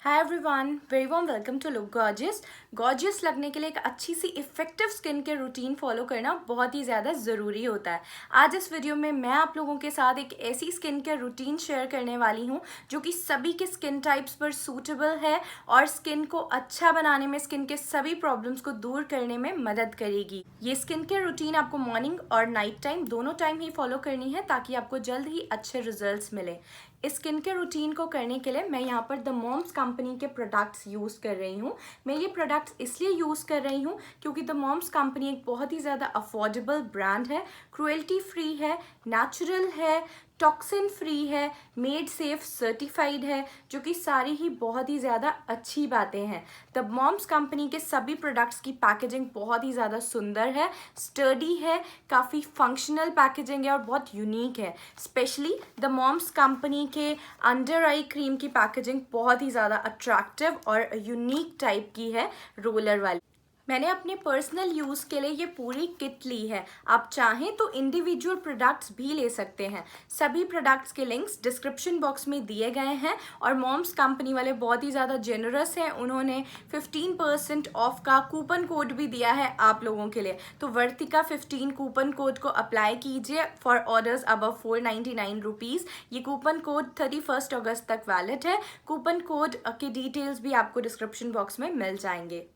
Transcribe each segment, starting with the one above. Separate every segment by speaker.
Speaker 1: Hi everyone, very warm welcome to look gorgeous. Gorgeous लगने के लिए एक अच्छी सी इफेक्टिव स्किन के रूटीन फॉलो करना बहुत ही ज़्यादा ज़रूरी होता है। आज इस वीडियो में मैं आप लोगों के साथ एक ऐसी स्किन केयर रूटीन शेयर करने वाली हूँ जो कि सभी के स्किन टाइप्स पर सूटेबल है और स्किन को अच्छा बनाने में, स्किन के सभी प्रॉब्लम्स को दूर करने में मदद करेगी। ये स्किन केयर रूटीन आपको मॉर्निंग और नाइट टाइम दोनों टाइम ही फॉलो करनी है ताकि आपको जल्द ही अच्छे रिजल्ट्स मिले। इस स्किन केयर रूटीन को करने के लिए मैं यहाँ पर द मॉम्स कंपनी के प्रोडक्ट्स यूज़ कर रही हूँ। मैं ये प्रोडक्ट्स इसलिए यूज़ कर रही हूँ क्योंकि द मॉम्स कंपनी एक बहुत ही ज़्यादा अफोर्डेबल ब्रांड है, क्रुएल्टी फ्री है, नेचुरल है, टॉक्सिन फ्री है, मेड सेफ सर्टिफाइड है, जो कि सारी ही बहुत ही ज़्यादा अच्छी बातें हैं। द मॉम्स कंपनी के सभी प्रोडक्ट्स की पैकेजिंग बहुत ही ज़्यादा सुंदर है, स्टर्डी है, काफ़ी फंक्शनल पैकेजिंग है और बहुत यूनिक है। स्पेशली द मॉम्स कंपनी के अंडर आई क्रीम की पैकेजिंग बहुत ही ज़्यादा अट्रैक्टिव और यूनिक टाइप की है, रोलर वाली। मैंने अपने पर्सनल यूज़ के लिए ये पूरी किट ली है। आप चाहें तो इंडिविजुअल प्रोडक्ट्स भी ले सकते हैं। सभी प्रोडक्ट्स के लिंक्स डिस्क्रिप्शन बॉक्स में दिए गए हैं और मॉम्स कंपनी वाले बहुत ही ज़्यादा जेनरस हैं। उन्होंने 15% ऑफ का कूपन कोड भी दिया है आप लोगों के लिए। तो वर्तिका 15 कूपन कोड को अप्लाई कीजिए फॉर ऑर्डर्स अबव 499 रुपीज़। ये कूपन कोड 31 अगस्त तक वैलिड है। कूपन कोड के डिटेल्स भी आपको डिस्क्रिप्शन बॉक्स में मिल जाएंगे।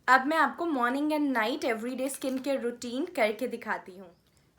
Speaker 1: अब मैं आपको morning and night everyday skin care routine करके दिखाती हूँ।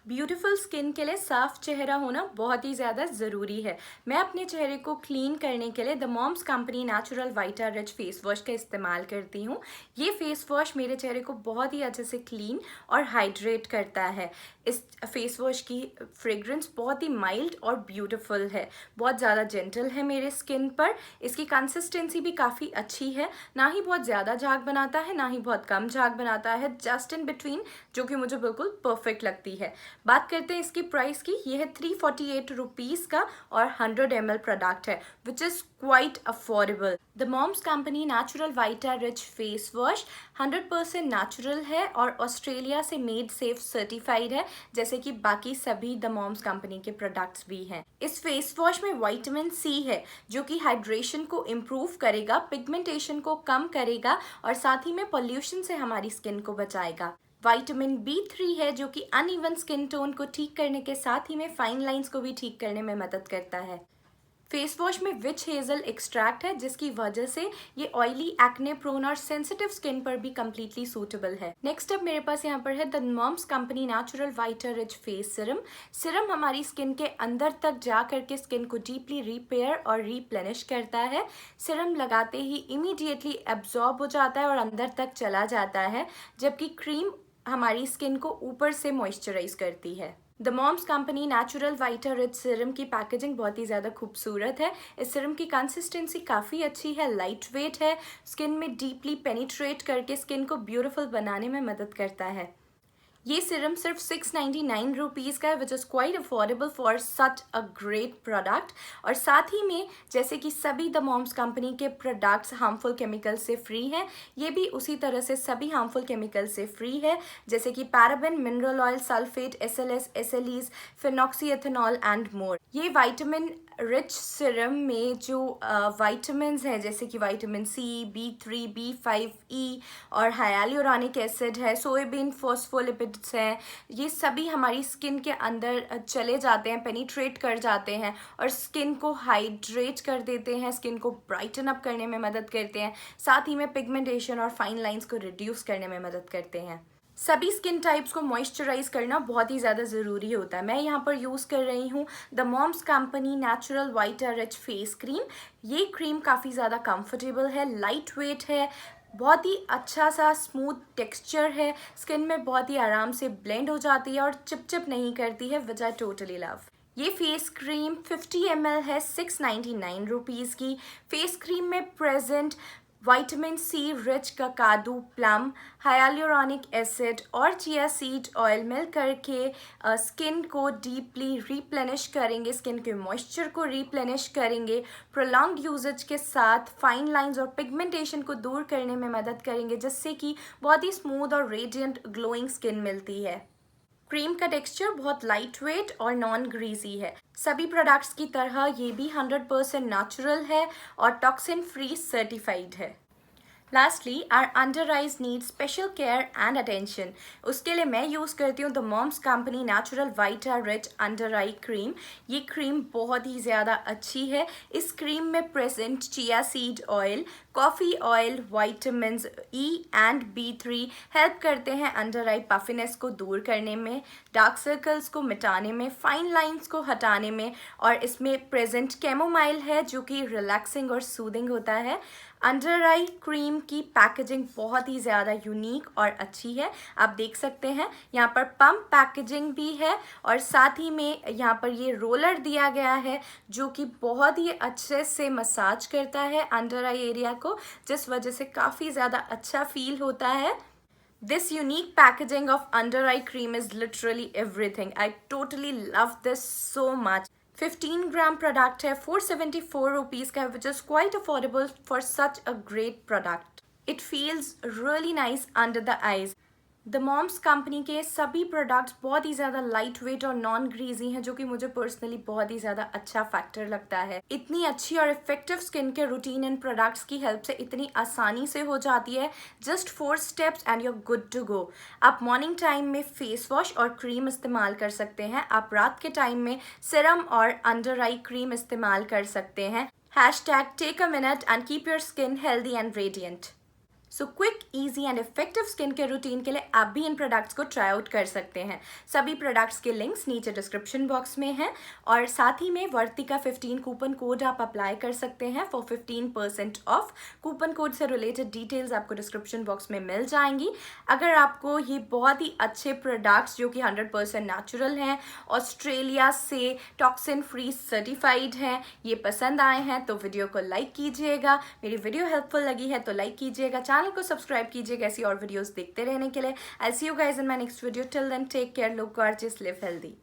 Speaker 1: ब्यूटीफुल स्किन के लिए साफ चेहरा होना बहुत ही ज़्यादा ज़रूरी है। मैं अपने चेहरे को क्लीन करने के लिए the moms Company natural Vita rich face wash का इस्तेमाल करती हूँ। ये फेस वॉश मेरे चेहरे को बहुत ही अच्छे से क्लीन और हाइड्रेट करता है। इस फेस वॉश की फ्रेग्रेंस बहुत ही माइल्ड और ब्यूटीफुल है, बहुत ज़्यादा जेंटल है मेरे स्किन पर। इसकी कंसिस्टेंसी भी काफ़ी अच्छी है, ना ही बहुत ज़्यादा झाग बनाता है ना ही बहुत कम झाग बनाता है, जस्ट इन बिटवीन, जो कि मुझे बिल्कुल परफेक्ट लगती है। बात करते हैं इसकी प्राइस की। ये है 348 रुपीज़ का और 100 ml प्रोडक्ट है, which is quite affordable. The moms Company natural Vita rich face wash 100% natural है और ऑस्ट्रेलिया से मेड सेफ सर्टिफाइड है, जैसे कि बाकी सभी द मॉम्स कंपनी के प्रोडक्ट्स भी हैं। इस फेस वॉश में विटामिन सी है जो कि हाइड्रेशन को इम्प्रूव करेगा, पिगमेंटेशन को कम करेगा और साथ ही में पोल्यूशन से हमारी स्किन को बचाएगा। विटामिन B3 है जो कि अनइवन स्किन टोन को ठीक करने के साथ ही में फाइन लाइंस को भी ठीक करने में मदद करता है। फेस वॉश में विच हेज़ल एक्सट्रैक्ट है जिसकी वजह से ये ऑयली, एक्ने प्रोन और सेंसिटिव स्किन पर भी कम्प्लीटली सूटेबल है। नेक्स्ट अब मेरे पास यहाँ पर है the moms Company natural Vita rich face serum. Serum हमारी स्किन के अंदर तक जा करके स्किन को डीपली रिपेयर और रिप्लेनिश करता है। सिरम लगाते ही इमीडिएटली एब्जॉर्ब हो जाता है और अंदर तक चला जाता है, जबकि क्रीम हमारी स्किन को ऊपर से मॉइस्चराइज करती है। The moms Company natural Vita rich serum की पैकेजिंग बहुत ही ज़्यादा खूबसूरत है। इस सिरम की कंसिस्टेंसी काफ़ी अच्छी है, लाइट वेट है, स्किन में डीपली पेनिट्रेट करके स्किन को ब्यूटीफुल बनाने में मदद करता है। ये सिरम सिर्फ 699 रुपीज़ का है, which is quite affordable for such a great product. और साथ ही में जैसे कि सभी द मॉम्स कंपनी के प्रोडक्ट्स हार्मफुल केमिकल से फ्री हैं, ये भी उसी तरह से सभी हार्मफुल केमिकल से फ्री है, जैसे कि paraben, mineral oil, sulphate, SLS, SLEs, phenoxyethanol and more. ये विटामिन रिच सिरम में जो विटामिन्स हैं जैसे कि vitamin C, B3, B5, E और हाइलुरोनिक एसिड है, सोयाबीन फॉस्फोलिपिड्स हैं, ये सभी हमारी स्किन के अंदर चले जाते हैं, पेनिट्रेट कर जाते हैं और स्किन को हाइड्रेट कर देते हैं, स्किन को ब्राइटन अप करने में मदद करते हैं, साथ ही में पिगमेंटेशन और फाइन लाइंस को रिड्यूस करने में मदद करते हैं। सभी स्किन टाइप्स को मॉइस्चराइज करना बहुत ही ज़्यादा ज़रूरी होता है। मैं यहाँ पर यूज़ कर रही हूँ the moms Company natural Vita rich face cream. ये क्रीम काफ़ी ज़्यादा कंफर्टेबल है, लाइट वेट है, बहुत ही अच्छा सा स्मूथ टेक्सचर है, स्किन में बहुत ही आराम से ब्लेंड हो जाती है और चिपचिप नहीं करती है, विच आई टोटली लव। ये फेस क्रीम 50 ml है, 699 रुपीज़ की। फेस क्रीम में present vitamin C rich Kakadu plum, hyaluronic acid और चिया सीड ऑयल मिल करके स्किन को डीपली रिप्लेनिश करेंगे, स्किन के मॉइस्चर को रिप्लेनिश करेंगे, प्रोलॉन्ग्ड यूजेज के साथ फाइन लाइंस और पिगमेंटेशन को दूर करने में मदद करेंगे, जिससे कि बहुत ही स्मूथ और रेडिएंट ग्लोइंग स्किन मिलती है। क्रीम का टेक्सचर बहुत लाइट वेट और नॉन ग्रीजी है। सभी प्रोडक्ट्स की तरह ये भी 100% नेचुरल है और टॉक्सिन फ्री सर्टिफाइड है। Lastly, our under eyes need special care and attention. उसके लिए मैं यूज़ करती हूँ the moms Company natural Vita rich under eye cream. ये क्रीम बहुत ही ज़्यादा अच्छी है। इस क्रीम में present chia seed oil, coffee oil, vitamins E and B3 help करते हैं अंडर आई पफिनेस को दूर करने में, डार्क सर्कल्स को मिटाने में, फाइन लाइंस को हटाने में, और इसमें प्रेजेंट कैमोमाइल है जो कि रिलैक्सिंग और सूदिंग होता है। अंडर आई क्रीम की पैकेजिंग बहुत ही ज़्यादा यूनिक और अच्छी है। आप देख सकते हैं यहाँ पर पम्प पैकेजिंग भी है और साथ ही में यहाँ पर ये रोलर दिया गया है जो कि बहुत ही अच्छे से मसाज करता है अंडर आई एरिया को, जिस वजह से काफ़ी ज़्यादा अच्छा फील होता है। This unique packaging of under eye cream is literally everything. I totally love this so much. 15 gram product है, 474 रुपीज़ का, which is quite affordable for such a great product. It feels really nice under the eyes. The moms company के सभी products बहुत ही ज़्यादा lightweight और non greasy हैं, जो कि मुझे पर्सनली बहुत ही ज़्यादा अच्छा फैक्टर लगता है। इतनी अच्छी और इफेक्टिव स्किन केयर रूटीन इन प्रोडक्ट्स की हेल्प से इतनी आसानी से हो जाती है। Just 4 steps and you're good to go. आप मॉर्निंग टाइम में फेस वॉश और क्रीम इस्तेमाल कर सकते हैं। आप रात के टाइम में सिरम और अंडर आई क्रीम इस्तेमाल कर सकते हैं। #take a minute and keep your skin healthy and radiant. So quick, easy and effective skin care routine के लिए आप भी इन प्रोडक्ट्स को ट्राई आउट कर सकते हैं। सभी प्रोडक्ट्स के लिंक्स नीचे डिस्क्रिप्शन बॉक्स में हैं और साथ ही में वर्तिका 15 कूपन कोड आप अप्लाई कर सकते हैं फॉर 15% ऑफ। कूपन कोड से रिलेटेड डिटेल्स आपको डिस्क्रिप्शन बॉक्स में मिल जाएंगी। अगर आपको ये बहुत ही अच्छे प्रोडक्ट्स जो कि 100% नेचुरल हैं, ऑस्ट्रेलिया से टॉक्सिन फ्री सर्टिफाइड हैं, ये पसंद आए हैं तो वीडियो को लाइक कीजिएगा। मेरी वीडियो हेल्पफुल लगी है तो लाइक कीजिएगा, चैनल को सब्सक्राइब कीजिएगा ऐसी और वीडियोस देखते रहने के लिए। I see you guys in my next video. Till then take care, look gorgeous, live healthy.